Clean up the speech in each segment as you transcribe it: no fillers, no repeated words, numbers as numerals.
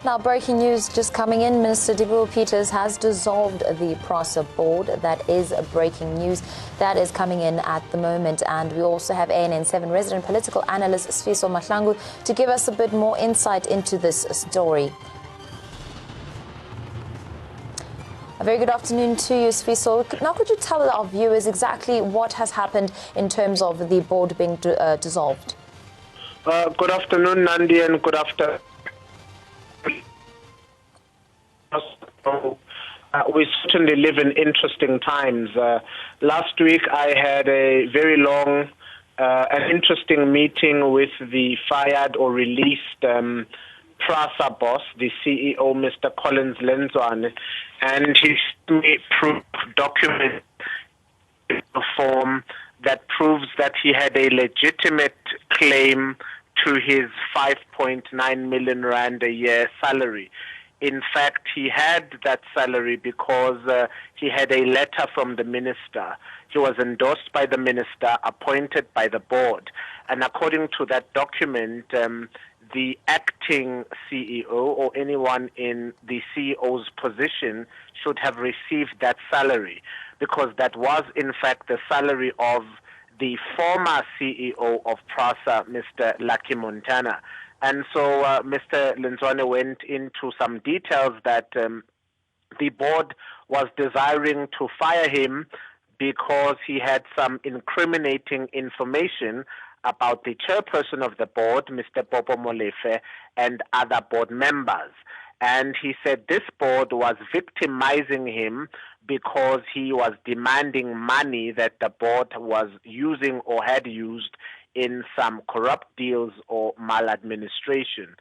Now, breaking news just coming in. Minister Dipuo Peters has dissolved the Prasa board. That is breaking news that is coming in at the moment. And we also have ANN7 resident political analyst Sfiso Mahlangu to give us a bit more insight into this story. A very good afternoon to you, Sfiso. Now, could you tell our viewers exactly what has happened in terms of the board being dissolved? Good afternoon, Nandi, and good afternoon. We certainly live in interesting times. Last week, I had a very long and interesting meeting with the fired or released Prasa boss, the CEO, Mr. Collins Lenzwane, and he sent me proof document in a form that proves that he had a legitimate claim to his 5.9 million rand a year salary. In fact, he had that salary because he had a letter from the minister. He was endorsed by the minister, appointed by the board. And according to that document, the acting CEO or anyone in the CEO's position should have received that salary, because that was, in fact, the salary of the former CEO of Prasa, Mr. Lucky Montana. And so Mr. Lenzwane went into some details that the board was desiring to fire him because he had some incriminating information about the chairperson of the board, Mr. Popo Molefe, and other board members. And he said this board was victimizing him because he was demanding money that the board was using or had used in some corrupt deals or maladministration.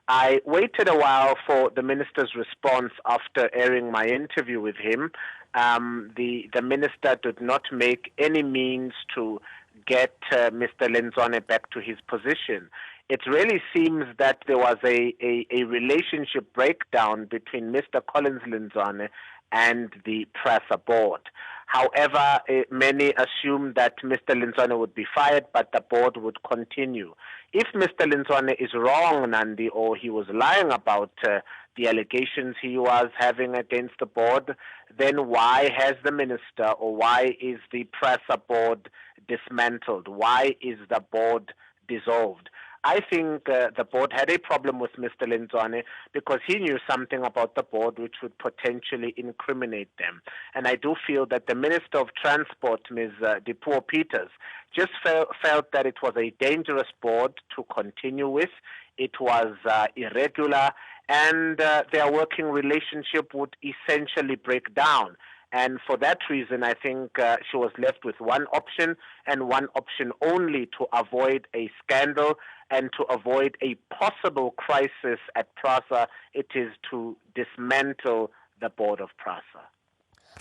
I waited a while for the minister's response after airing my interview with him. The minister did not make any means to get Mr. Lenzwane back to his position. It really seems that there was a relationship breakdown between Mr. Collins Lenzwane and the Prasa board. However, many assume that Mr. Lenzwane would be fired, but the board would continue. If Mr. Lenzwane is wrong, Nandi, or he was lying about the allegations he was having against the board, then why has the minister, or why is the Prasa board dismantled? Why is the board dissolved? I think the board had a problem with Mr. Lenzwane because he knew something about the board which would potentially incriminate them. And I do feel that the Minister of Transport, Ms. Dipuo Peters, just felt that it was a dangerous board to continue with. It was irregular, and their working relationship would essentially break down. And for that reason, I think she was left with one option, and one option only, to avoid a scandal and to avoid a possible crisis at Prasa. It is to dismantle the board of Prasa.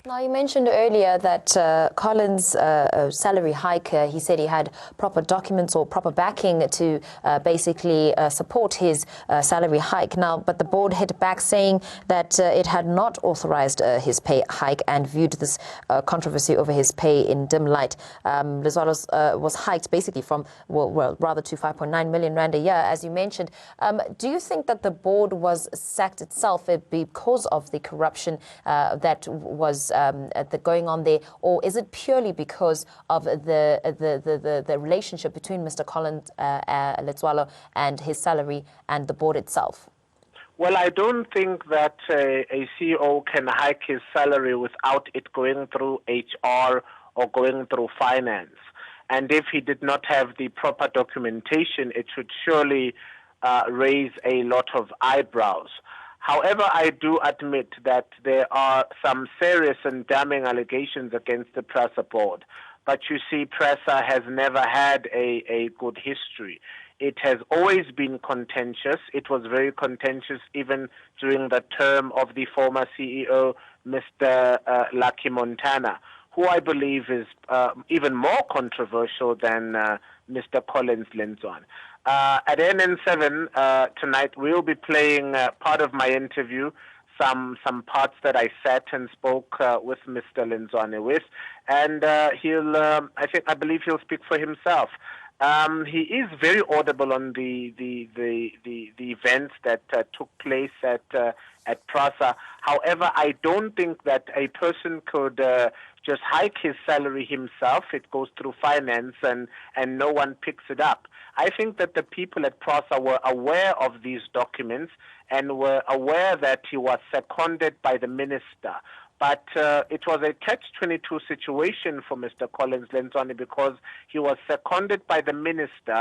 Now, you mentioned earlier that Collins' salary hike, he said he had proper documents or proper backing to basically support his salary hike. Now, but the board hit back saying that it had not authorized his pay hike and viewed this controversy over his pay in dim light. Lenzwane was hiked basically from, well, rather to 5.9 million rand a year, as you mentioned. Do you think that the board was sacked itself because of the corruption that was going on there, or is it purely because of the relationship between Mr. Collins Lenzwane and his salary and the board itself? Well, I don't think that a CEO can hike his salary without it going through HR or going through finance. And if he did not have the proper documentation, it should surely raise a lot of eyebrows. However, I do admit that there are some serious and damning allegations against the Prasa board. But you see, Prasa has never had a good history. It has always been contentious. It was very contentious even during the term of the former CEO, Mr. Lucky Montana, who I believe is even more controversial than Mr. Collins Lenzwane. At NN7 tonight, we'll be playing part of my interview, some parts that I sat and spoke with Mr. Lenzwane with, and I believe he'll speak for himself. He is very audible on the events that took place at Prasa. However, I don't think that a person could just hike his salary himself. It goes through finance, and no one picks it up. I think that the people at Prasa were aware of these documents and were aware that he was seconded by the minister. But it was a catch-22 situation for Mr. Collins Lenzwane because he was seconded by the minister